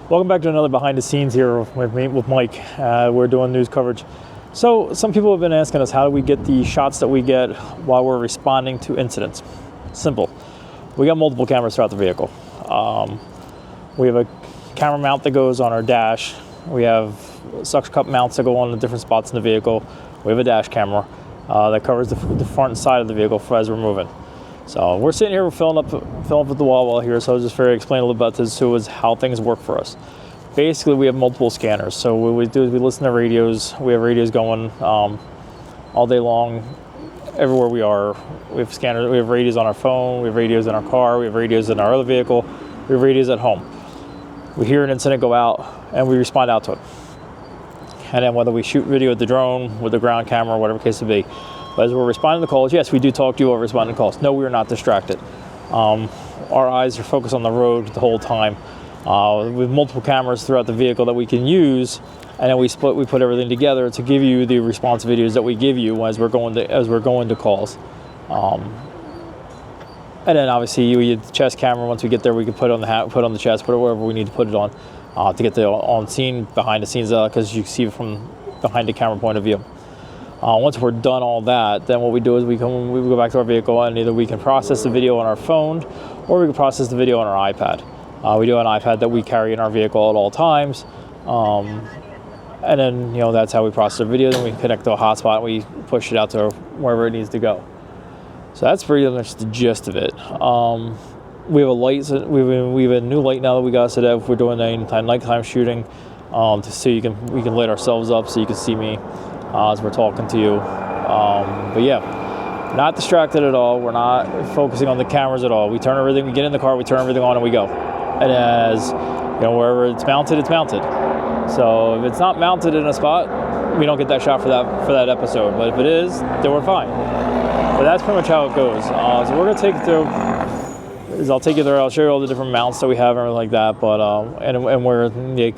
Welcome back to another behind the scenes here with me, with Mike. We're doing news coverage. So some people have been asking us, how do we get the shots that we get while we're responding to incidents? Simple. We got multiple cameras throughout the vehicle. We have a camera mount that goes on our dash. We have suction cup mounts that go on the different spots in the vehicle. We have a dash camera that covers the front side of the vehicle as we're moving. So we're sitting here, we're filling up with the wall here. So I'll just explain a little about this, so is how things work for us. Basically, we have multiple scanners. So what we do is we listen to radios. We have radios going all day long, everywhere we are. We have scanners. We have radios on our phone. We have radios in our car. We have radios in our other vehicle. We have radios at home. We hear an incident go out, and we respond out to it. And then whether we shoot video with the drone, with the ground camera, whatever the case may be. But as we're responding to calls, yes, we do talk to you while responding to calls. No, we are not distracted. Our eyes are focused on the road the whole time. With multiple cameras throughout the vehicle that we can use, and then we put everything together to give you the response videos that we give you as we're going to calls. And then obviously we have the chest camera. Once we get there, we can put it on the hat, put it on the chest, put it wherever we need to put it on to get the on scene, behind the scenes, because you can see it from behind the camera point of view. Once we're done all that, then what we do is we go back to our vehicle, and either we can process the video on our phone or we can process the video on our iPad. We do have an iPad that we carry in our vehicle at all times. And then, that's how we process the video. Then we connect to a hotspot and we push it out to wherever it needs to go. So that's pretty much the gist of it. We have a light. We have a new light now that we got set up. We're doing a nighttime shooting, so we can light ourselves up so you can see me as we're talking to you. But yeah, not distracted at all. We're not focusing on the cameras at all. We turn everything. We get in the car. We turn everything on and we go. And as wherever it's mounted, it's mounted. So if it's not mounted in a spot, we don't get that shot for that episode. But if it is, then we're fine. But that's pretty much how it goes. So we're gonna take you through. I'll take you there. I'll show you all the different mounts that we have and everything like that. But and where they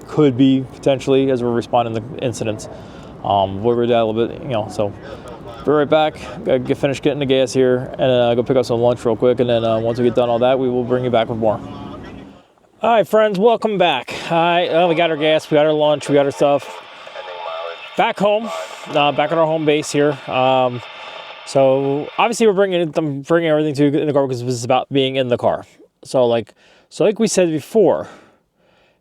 could be potentially as we're responding to incidents. We'll read that a little bit. So be right back. Gotta finish getting the gas here, and go pick up some lunch real quick. And then once we get done all that, we will bring you back with more. All right, friends, welcome back. All right, we got our gas, we got our lunch, we got our stuff. Back home, back at our home base here. So obviously we're bringing everything to in the car because this is about being in the car. So like we said before,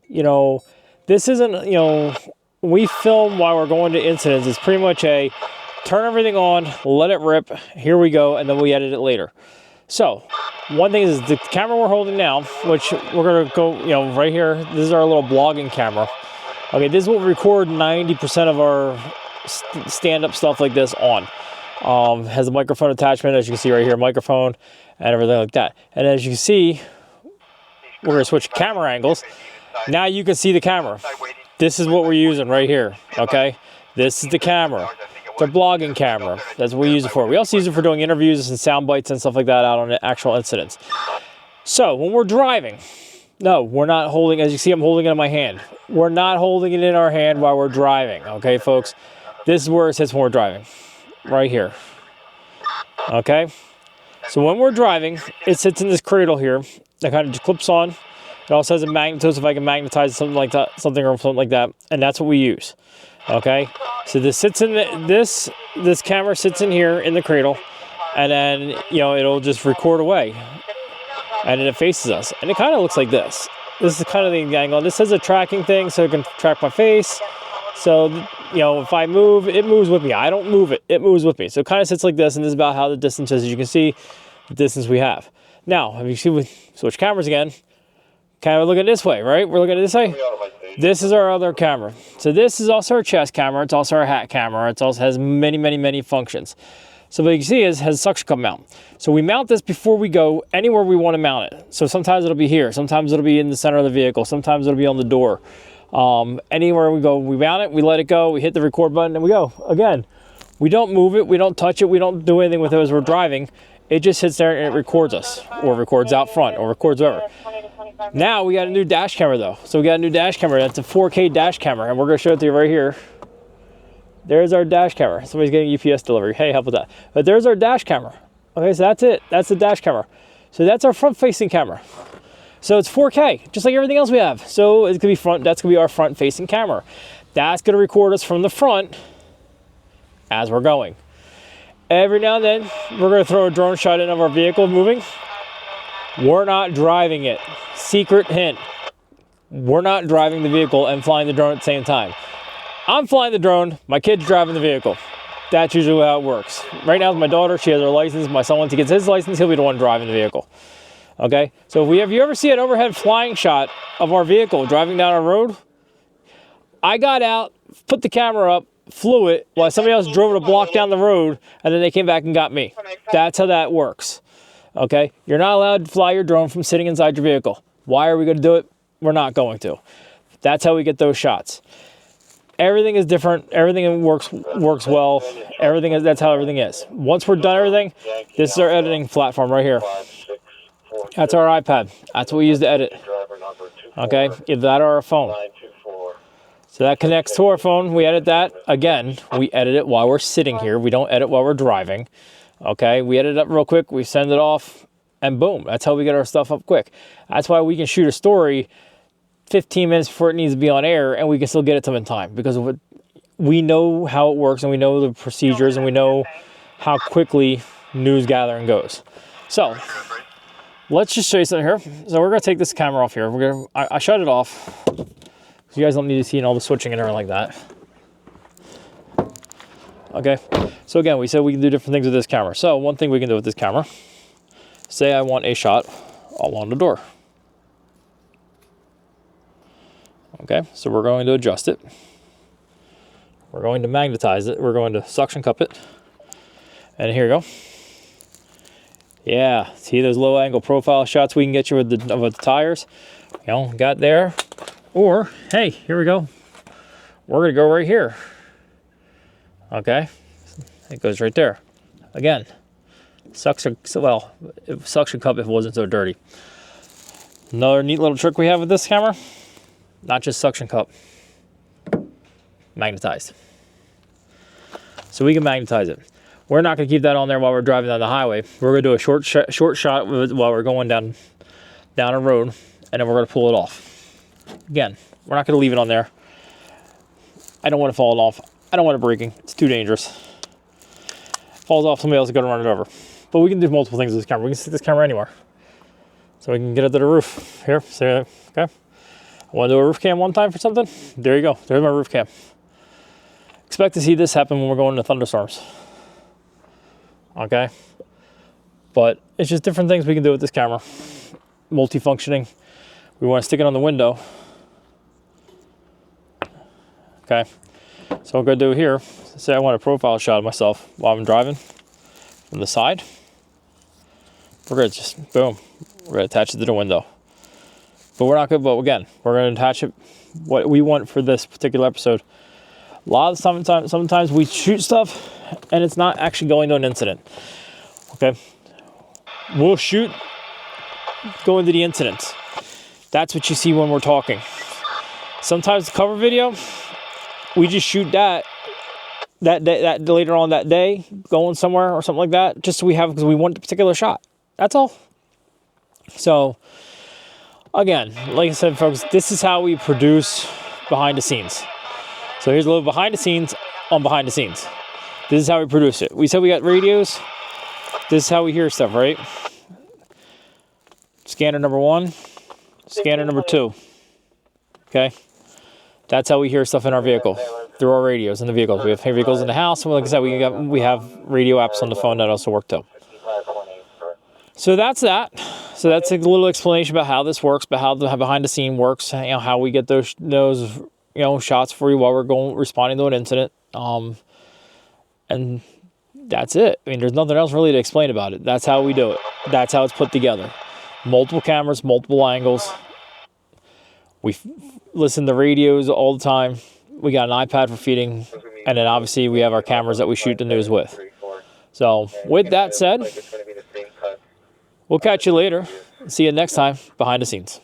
this isn't, we film while we're going to incidents. It's pretty much a turn everything on, let it rip, here we go, and then we edit it later. So one thing is the camera we're holding now, which we're going to go, right here. This is our little blogging camera. Okay, this will record 90% of our stand-up stuff like this on. Has a microphone attachment, as you can see right here, microphone and everything like that. And as you can see, we're going to switch camera angles. Now you can see the camera. This is what we're using right here, okay? This is the camera. It's a blogging camera. That's what we use it for. We also use it for doing interviews and sound bites and stuff like that out on actual incidents. So when we're driving, no, we're not holding, as you see, I'm holding it in my hand. We're not holding it in our hand while we're driving, okay, folks? This is where it sits when we're driving, right here, okay? So when we're driving, it sits in this cradle here that kind of just clips on. It also has a magnet, so if I can magnetize something like that, and that's what we use. Okay, so this sits in this camera sits in here in the cradle, and then it'll just record away, and then it faces us, and it kind of looks like this. This is kind of the angle. This has a tracking thing, so it can track my face. So if I move, it moves with me. I don't move it; it moves with me. So it kind of sits like this, and this is about how the distance is. As you can see, the distance we have. Now, if you see, we switch cameras again. Kind of looking this way, right? We're looking this way. This is our other camera. So this is also our chest camera. It's also our hat camera. It also has many, many, many functions. So what you can see is it has a suction cup mount. So we mount this before we go anywhere we want to mount it. So sometimes it'll be here. Sometimes it'll be in the center of the vehicle. Sometimes it'll be on the door. Anywhere we go, we mount it, we let it go, we hit the record button, and we go. Again, we don't move it, we don't touch it, we don't do anything with it as we're driving. It just sits there and it records us, or records out front, or records wherever. Now we got a new dash camera though. So we got a new dash camera. That's a 4K dash camera, and we're gonna show it to you right here. There's our dash camera. Somebody's getting UPS delivery. Hey, help with that. But there's our dash camera. Okay, so that's it. That's the dash camera. So that's our front-facing camera. So it's 4K, just like everything else we have. So it's gonna be that's gonna be our front-facing camera. That's gonna record us from the front as we're going. Every now and then, we're gonna throw a drone shot in of our vehicle moving. We're not driving it. Secret hint. We're not driving the vehicle and flying the drone at the same time. I'm flying the drone, my kid's driving the vehicle. That's usually how it works. Right now with my daughter, she has her license. My son, once he gets his license, he'll be the one driving the vehicle. Okay, so if you ever see an overhead flying shot of our vehicle driving down a road, I got out, put the camera up, flew it, while somebody else drove it a block down the road, and then they came back and got me. That's how that works. Okay, you're not allowed to fly your drone from sitting inside your vehicle. Why are we going to do it? We're not going to. That's how we get those shots. Everything is different. Everything works well. That's how everything is. Once we're done everything, this is our editing platform right here. That's our iPad. That's what we use to edit. Okay, either that or our phone. So that connects to our phone. We edit that. Again, we edit it while we're sitting here. We don't edit while we're driving. Okay, we edit it up real quick. We send it off, and boom. That's how we get our stuff up quick. That's why we can shoot a story 15 minutes before it needs to be on air, and we can still get it to them in time because of we know how it works, and we know the procedures, and we know how quickly news gathering goes. So let's just show you something here. So we're gonna take this camera off here. I shut it off because you guys don't need to see all the switching and everything like that. Okay. So again, we said we can do different things with this camera. So one thing we can do with this camera, say I want a shot along the door. Okay, so we're going to adjust it. We're going to magnetize it. We're going to suction cup it. And here we go. Yeah, see those low angle profile shots we can get you with the tires? You know, got there. Or, hey, here we go. We're gonna go right here. Okay, it goes right there. Again, suction cup if it wasn't so dirty. Another neat little trick we have with this camera. Not just suction cup, magnetized. So we can magnetize it. We're not going to keep that on there while we're driving down the highway. We're going to do a short shot while we're going down a road, and then we're going to pull it off. Again, we're not going to leave it on there. I don't want it falling off. I don't want it breaking. It's too dangerous. Falls off, somebody else is going to run it over. But we can do multiple things with this camera. We can stick this camera anywhere. So we can get it to the roof. Here, okay. I want to do a roof cam one time for something? There you go. There's my roof cam. Expect to see this happen when we're going into thunderstorms. Okay? But it's just different things we can do with this camera. Multifunctioning. We want to stick it on the window. Okay? So what I'm going to do here, say I want a profile shot of myself while I'm driving from the side. We're going to just, boom, we're going to attach it to the window. But we're not going to, but again, we're going to attach it what we want for this particular episode. A lot of sometimes we shoot stuff and it's not actually going to an incident. Okay. We'll shoot going to the incident. That's what you see when we're talking. Sometimes the cover video, we just shoot that later on that day, going somewhere or something like that, just so we have, because we want the particular shot. That's all. So, again, like I said, folks, this is how we produce behind the scenes. So here's a little behind the scenes on behind the scenes. This is how we produce it. We said we got radios. This is how we hear stuff, right? Scanner number 1, scanner number 2. Okay? That's how we hear stuff in our vehicle, through our radios in the vehicles. We have vehicles in the house, and like I said, we have radio apps on the phone that also work too. So that's that. So that's a little explanation about how this works, about how the behind the scene works, how we get those shots for you while we're responding to an incident. And that's it. I mean, there's nothing else really to explain about it. That's how we do it. That's how it's put together. Multiple cameras, multiple angles. We listen to radios all the time. We got an iPad for feeding, and then obviously we have our cameras that we shoot the news with. So with that said, we'll catch you later. See you next time behind the scenes.